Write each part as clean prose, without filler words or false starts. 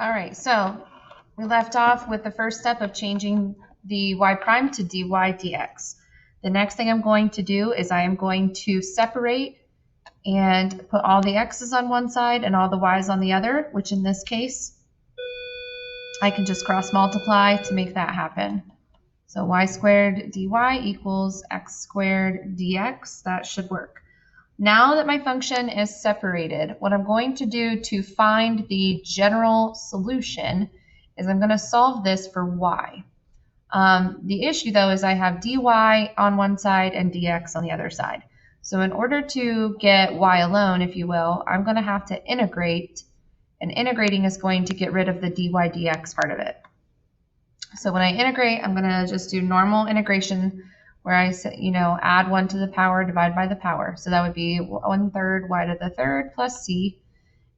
All right, so we left off with the first step of changing the y prime to dy dx. The next thing I'm going to do is I am going to separate and put all the x's on one side and all the y's on the other, which in this case, I can just cross multiply to make that happen. So y squared dy equals x squared dx. That should work. Now that my function is separated, what I'm going to do to find the general solution is I'm going to solve this for y. The issue, though, is I have dy on one side and dx on the other side. So in order to get y alone, if you will, I'm going to have to integrate, and integrating is going to get rid of the dy dx part of it. So when I integrate, I'm going to just do normal integration where I say, add 1 to the power, divide by the power. So that would be 1/3 y to the third plus c.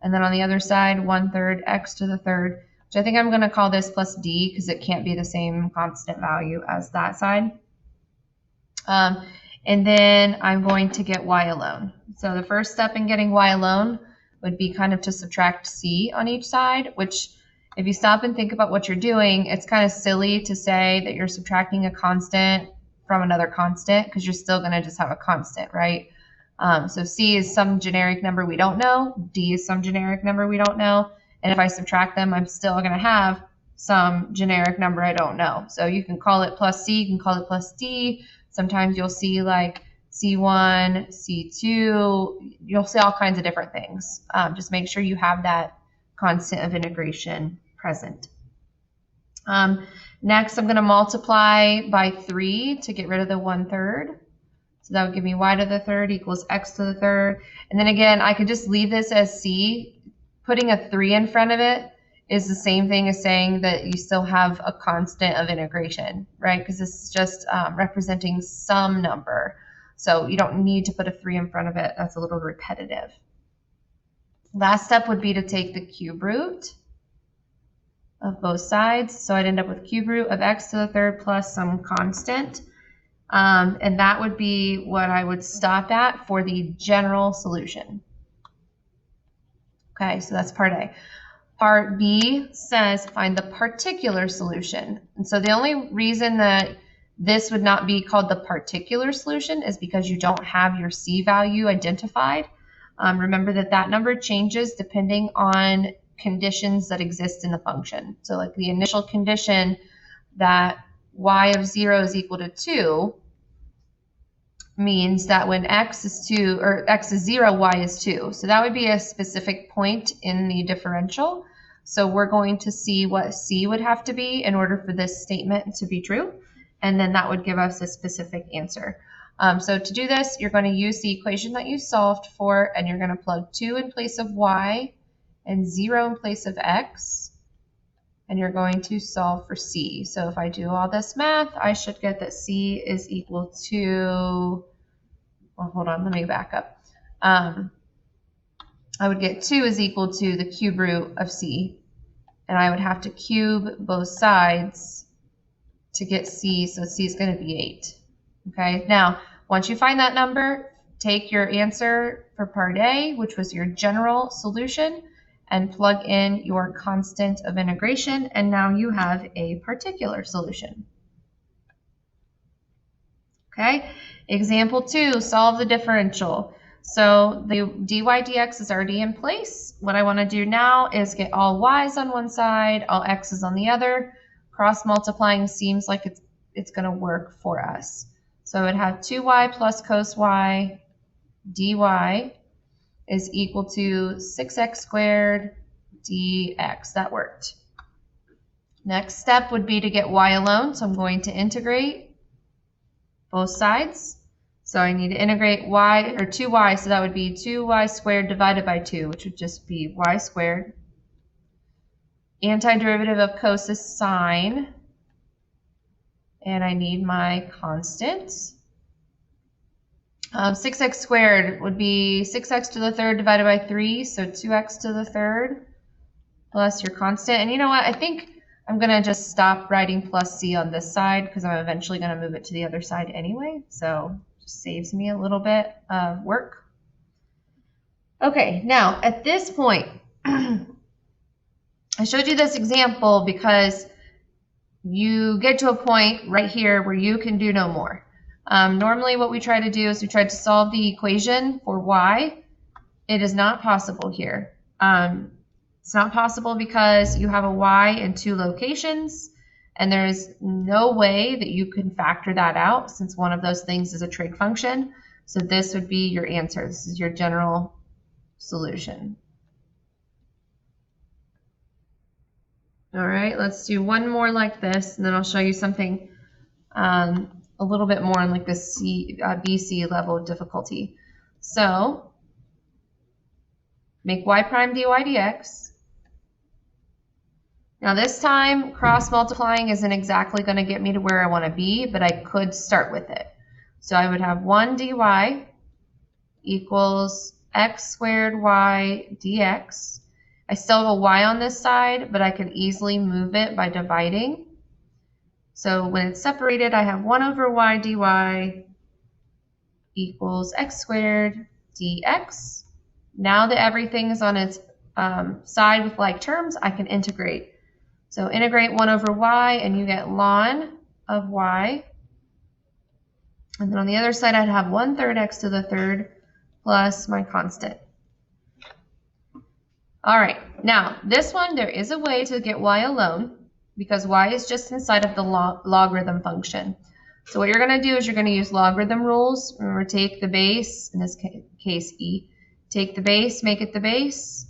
And then on the other side, 1/3 x to the third, which I think I'm going to call this plus d because it can't be the same constant value as that side. And then I'm going to get y alone. So the first step in getting y alone would be kind of to subtract c on each side, which if you stop and think about what you're doing, it's kind of silly to say that you're subtracting a constant from another constant because you're still going to just have a constant, right? So c is some generic number we don't know. D is some generic number we don't know. And if I subtract them, I'm still going to have some generic number I don't know. So you can call it plus c, you can call it plus d. Sometimes you'll see like c1, c2. You'll see all kinds of different things. Just make sure you have that constant of integration present. Next, I'm going to multiply by 3 to get rid of the 1/3. So that would give me y to the third equals x to the third. And then again, I could just leave this as c. Putting a 3 in front of it is the same thing as saying that you still have a constant of integration, right? Because this is just representing some number. So you don't need to put a 3 in front of it. That's a little repetitive. Last step would be to take the cube root of both sides. So I'd end up with cube root of x to the third plus some constant. And that would be what I would stop at for the general solution. Okay, so that's part A. Part B says find the particular solution. And so the only reason that this would not be called the particular solution is because you don't have your c value identified. Remember that number changes depending on conditions that exist in the function. So like the initial condition that y of 0 is equal to 2 means that when x is 2 or x is 0, y is 2. So that would be a specific point in the differential. So we're going to see what c would have to be in order for this statement to be true. And then that would give us a specific answer. So to do this, you're going to use the equation that you solved for, and you're going to plug 2 in place of y and 0 in place of x, and you're going to solve for c. So if I do all this math, I should get that c is equal to, well, hold on, let me back up. I would get 2 is equal to the cube root of c, and I would have to cube both sides to get c, so c is going to be 8. Okay, now once you find that number, take your answer for part A, which was your general solution, and plug in your constant of integration, and now you have a particular solution. Okay, example 2, solve the differential. So the dy dx is already in place. What I want to do now is get all y's on one side, all x's on the other. Cross multiplying seems like it's going to work for us. So I would have 2y plus cos y dy is equal to 6x squared dx. That worked. Next step would be to get y alone. So I'm going to integrate both sides. So I need to integrate y, or 2y, so that would be 2y squared divided by 2, which would just be y squared. Antiderivative of cos is sine. And I need my constants. 6x squared would be 6x to the third divided by 3, so 2x to the third plus your constant. And you know what? I think I'm going to just stop writing plus c on this side because I'm eventually going to move it to the other side anyway. So it just saves me a little bit of work. Okay, now at this point, I showed you this example because you get to a point right here where you can do no more. Normally what we try to do is we try to solve the equation for y. It is not possible here. It's not possible because you have a y in two locations, and there is no way that you can factor that out since one of those things is a trig function. So this would be your answer. This is your general solution. All right, let's do one more like this, and then I'll show you something a little bit more on like the BC level of difficulty. So make y prime dy dx. Now this time, cross multiplying isn't exactly going to get me to where I want to be, but I could start with it. So I would have 1 dy equals x squared y dx. I still have a y on this side, but I can easily move it by dividing. So when it's separated, I have 1 over y dy equals x squared dx. Now that everything is on its side with like terms, I can integrate. So integrate 1 over y, and you get ln of y. And then on the other side, I'd have 1/3 x to the third plus my constant. All right, now this one, there is a way to get y alone because y is just inside of the logarithm function. So what you're going to do is you're going to use logarithm rules. Remember, take the base, in this case e, take the base, make it the base,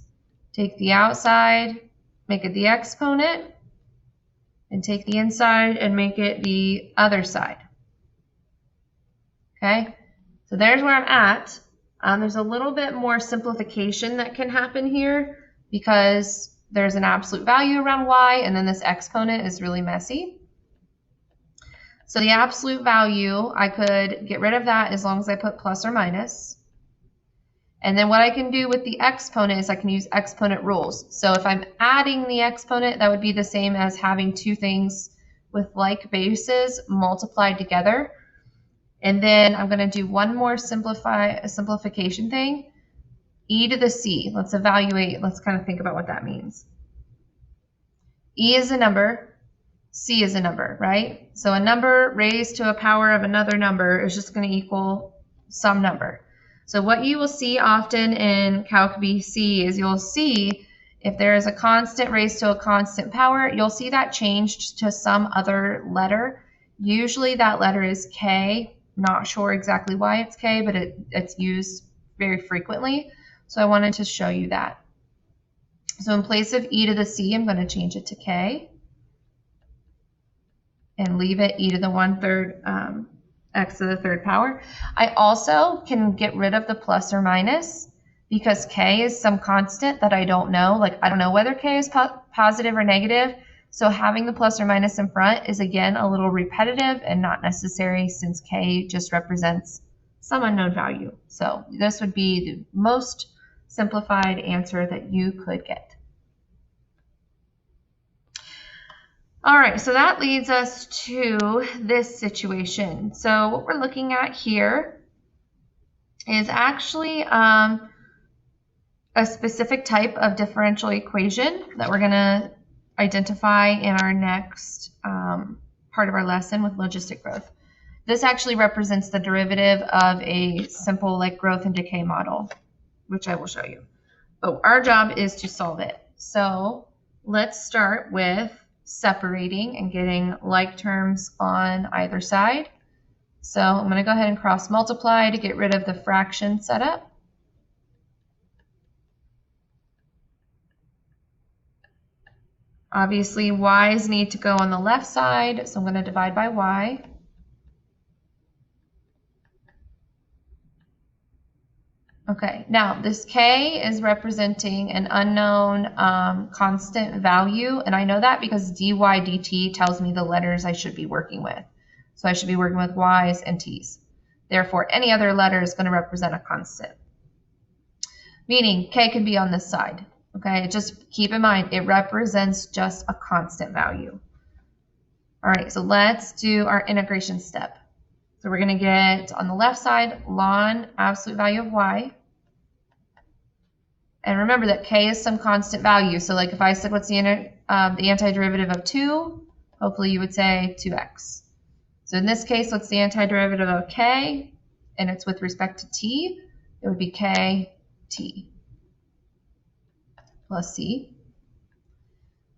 take the outside, make it the exponent, and take the inside and make it the other side. Okay, so there's where I'm at. There's a little bit more simplification that can happen here because there's an absolute value around y, and then this exponent is really messy. So the absolute value, I could get rid of that as long as I put plus or minus. And then what I can do with the exponent is I can use exponent rules. So if I'm adding the exponent, that would be the same as having two things with like bases multiplied together. And then I'm going to do one more simplification thing. E to the c. Let's evaluate. Let's kind of think about what that means. E is a number. C is a number, right? So a number raised to a power of another number is just going to equal some number. So what you will see often in Calc BC is you'll see if there is a constant raised to a constant power, you'll see that changed to some other letter. Usually that letter is K. Not sure exactly why it's K, but it's used very frequently. So I wanted to show you that. So in place of e to the c, I'm going to change it to K and leave it e to the 1/3 x to the third power. I also can get rid of the plus or minus because K is some constant that I don't know. Like I don't know whether K is positive or negative. So having the plus or minus in front is again a little repetitive and not necessary since K just represents some unknown value. So this would be the most simplified answer that you could get. All right, so that leads us to this situation. So what we're looking at here is actually a specific type of differential equation that we're going to identify in our next part of our lesson with logistic growth. This actually represents the derivative of a simple like growth and decay model, which I will show you. But our job is to solve it. So let's start with separating and getting like terms on either side. So I'm going to go ahead and cross multiply to get rid of the fraction setup. Obviously, y's need to go on the left side, so I'm going to divide by y. Okay, now this k is representing an unknown constant value, and I know that because dy dt tells me the letters I should be working with. So I should be working with y's and t's. Therefore, any other letter is going to represent a constant. Meaning k can be on this side. Okay, just keep in mind, it represents just a constant value. All right, so let's do our integration step. So we're going to get on the left side ln absolute value of y And remember that k is some constant value. So like if I said what's the antiderivative of 2, hopefully you would say 2x. So in this case, what's the antiderivative of k? And it's with respect to t. It would be kt plus c.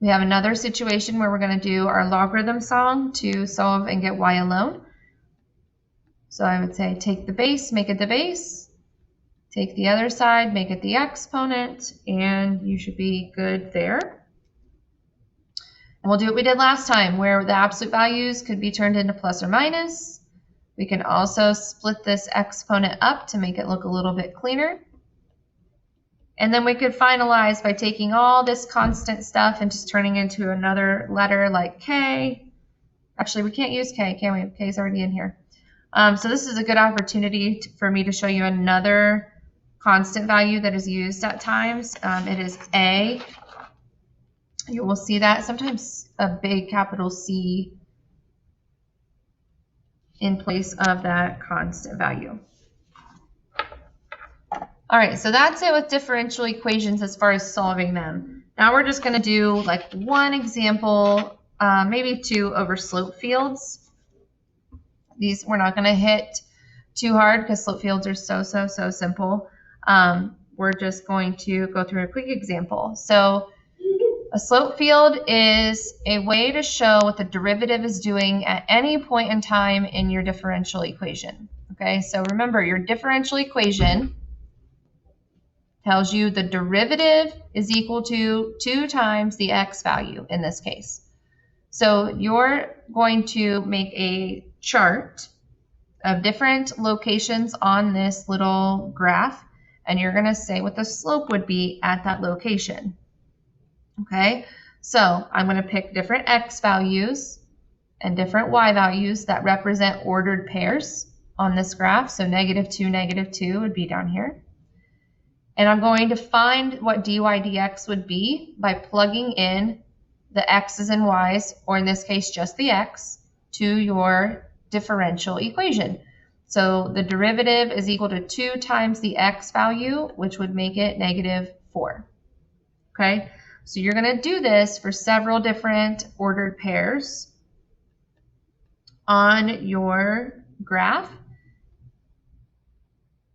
We have another situation where we're going to do our logarithm song to solve and get y alone. So I would say take the base, make it the base. Take the other side, make it the exponent, and you should be good there. And we'll do what we did last time, where the absolute values could be turned into plus or minus. We can also split this exponent up to make it look a little bit cleaner. And then we could finalize by taking all this constant stuff and just turning into another letter like k. Actually, we can't use k, can we? K is already in here. So this is a good opportunity for me to show you another constant value that is used at times. It is a. You will see that sometimes a big capital C in place of that constant value. All right, so that's it with differential equations as far as solving them. Now we're just going to do like one example, maybe 2 over slope fields. These we're not going to hit too hard because slope fields are so simple. We're just going to go through a quick example. So a slope field is a way to show what the derivative is doing at any point in time in your differential equation. Okay, so remember your differential equation tells you the derivative is equal to 2 times the x value in this case. So you're going to make a chart of different locations on this little graph, and you're going to say what the slope would be at that location. Okay, so I'm going to pick different x values and different y values that represent ordered pairs on this graph. So -2, -2 would be down here. And I'm going to find what dy dx would be by plugging in the x's and y's, or in this case just the x, to your differential equation. So the derivative is equal to 2 times the x value, which would make it -4. Okay, so you're going to do this for several different ordered pairs on your graph.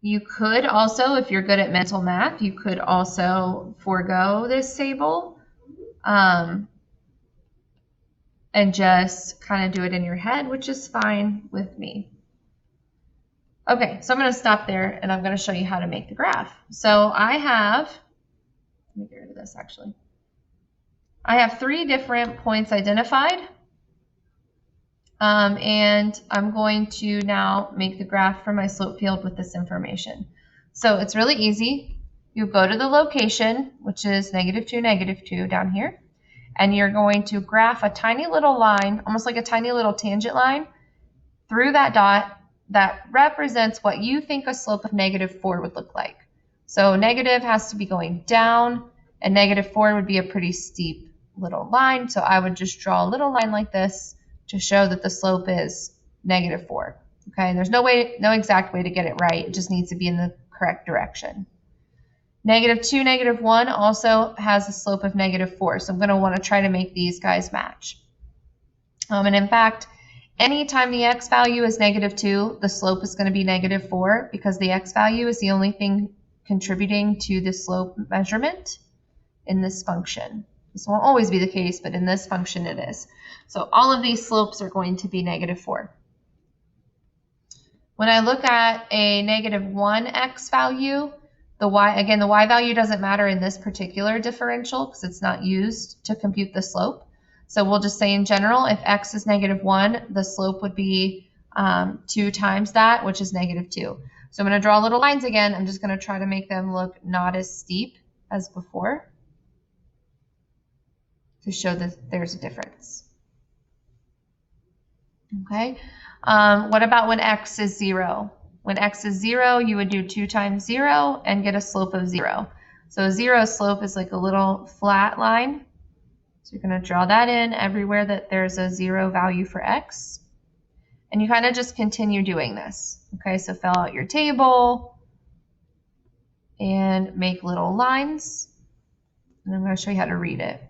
You could also, if you're good at mental math, you could also forego this table and just kind of do it in your head, which is fine with me. Okay, so I'm going to stop there and I'm going to show you how to make the graph. So I have, let me get rid of this actually. I have 3 different points identified. And I'm going to now make the graph for my slope field with this information. So it's really easy. You go to the location, which is -2, -2 down here, and you're going to graph a tiny little line, almost like a tiny little tangent line, through that dot that represents what you think a slope of -4 would look like. So negative has to be going down, and -4 would be a pretty steep little line. So I would just draw a little line like this to show that the slope is -4. Okay, there's no exact way to get it right. It just needs to be in the correct direction. -2, -1 also has a slope of -4. So I'm going to want to try to make these guys match. And in fact, anytime the x value is -2, the slope is going to be -4 because the x value is the only thing contributing to the slope measurement in this function. This won't always be the case, but in this function it is. So all of these slopes are going to be -4. When I look at a -1 x value, the y value doesn't matter in this particular differential because it's not used to compute the slope. So we'll just say in general, if x is -1, the slope would be 2 times that, which is -2. So I'm going to draw little lines again. I'm just going to try to make them look not as steep as before to show that there's a difference. Okay. What about when x is 0? When x is 0, you would do 2 times 0 and get a slope of 0. So a 0 slope is like a little flat line. So you're going to draw that in everywhere that there's a 0 value for x. And you kind of just continue doing this. Okay, so fill out your table. and make little lines. And I'm going to show you how to read it.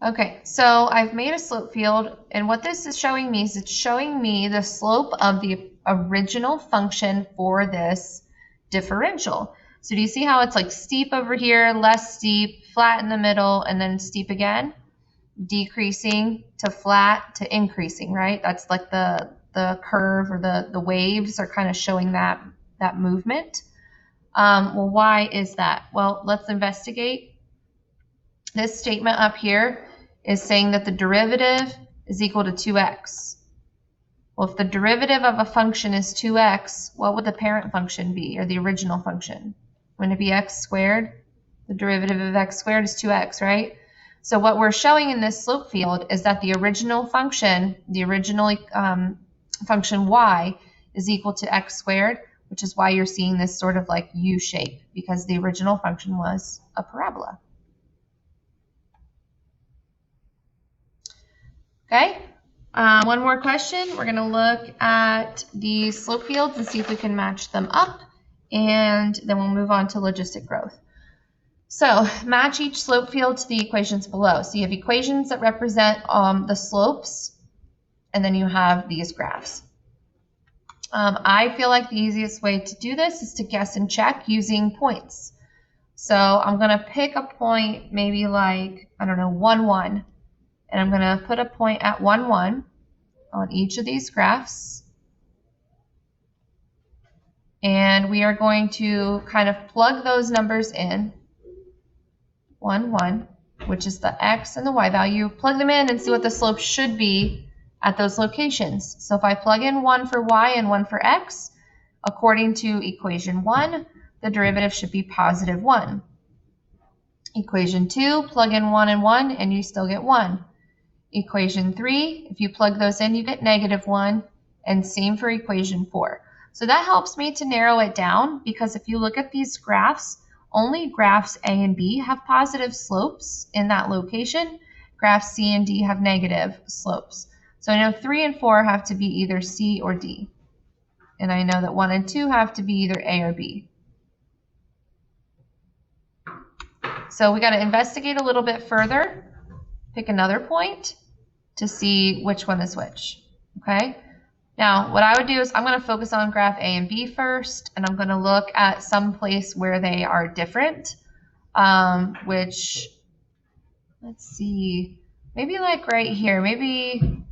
Okay, so I've made a slope field, and what this is showing me is it's showing me the slope of the original function for this differential. So do you see how it's like steep over here, less steep, flat in the middle, and then steep again? Decreasing to flat to increasing, right? That's like the curve, or the waves are kind of showing that movement. Well, why is that? Well, let's investigate. This statement up here is saying that the derivative is equal to 2x. Well, if the derivative of a function is 2x, what would the parent function be, or the original function? Wouldn't it be x squared? The derivative of x squared is 2x, right? So what we're showing in this slope field is that the original function, function y, is equal to x squared, which is why you're seeing this sort of like U shape, because the original function was a parabola. Okay, one more question. We're going to look at the slope fields and see if we can match them up, and then we'll move on to logistic growth. So match each slope field to the equations below. So you have equations that represent the slopes, and then you have these graphs. I feel like the easiest way to do this is to guess and check using points. So I'm going to pick a point, maybe like, I don't know, 1, 1. And I'm going to put a point at 1, 1 on each of these graphs. And we are going to kind of plug those numbers in. 1, 1, which is the x and the y value. Plug them in and see what the slope should be at those locations. So if I plug in 1 for y and 1 for x, according to equation 1, the derivative should be positive 1. Equation 2, plug in 1 and 1, and you still get 1. Equation 3, if you plug those in, you get negative 1, and same for equation 4. So that helps me to narrow it down, because if you look at these graphs, only graphs A and B have positive slopes in that location. Graphs C and D have negative slopes. So I know 3 and 4 have to be either C or D. And I know that 1 and 2 have to be either A or B. So we got to investigate a little bit further, pick another point to see which one is which, okay? Now, what I would do is I'm going to focus on graph A and B first, and I'm going to look at some place where they are different, which, let's see, maybe like right here, maybe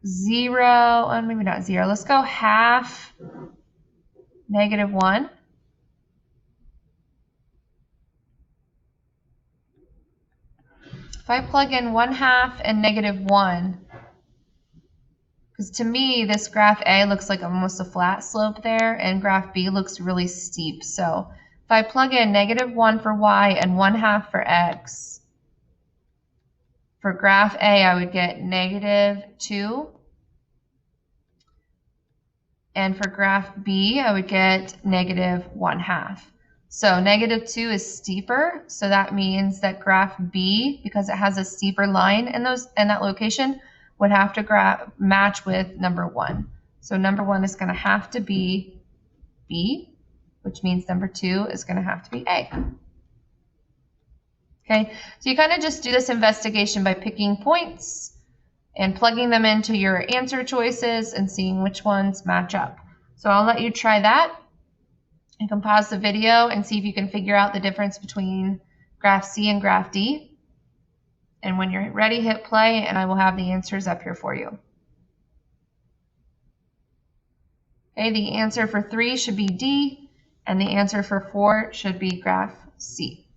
0, maybe not 0, let's go half, negative 1. If I plug in 1/2 and negative 1, because to me this graph A looks like almost a flat slope there, and graph B looks really steep. So if I plug in negative 1 for y and 1/2 for x, for graph A I would get negative 2. And for graph B I would get negative 1/2. So negative 2 is steeper, so that means that graph B, because it has a steeper line in that location, would have to match with number 1. So number 1 is going to have to be B, which means number 2 is going to have to be A. Okay, so you kind of just do this investigation by picking points and plugging them into your answer choices and seeing which ones match up. So I'll let you try that. You can pause the video and see if you can figure out the difference between graph C and graph D. And when you're ready, hit play, and I will have the answers up here for you. Okay, the answer for 3 should be D, and the answer for 4 should be graph C.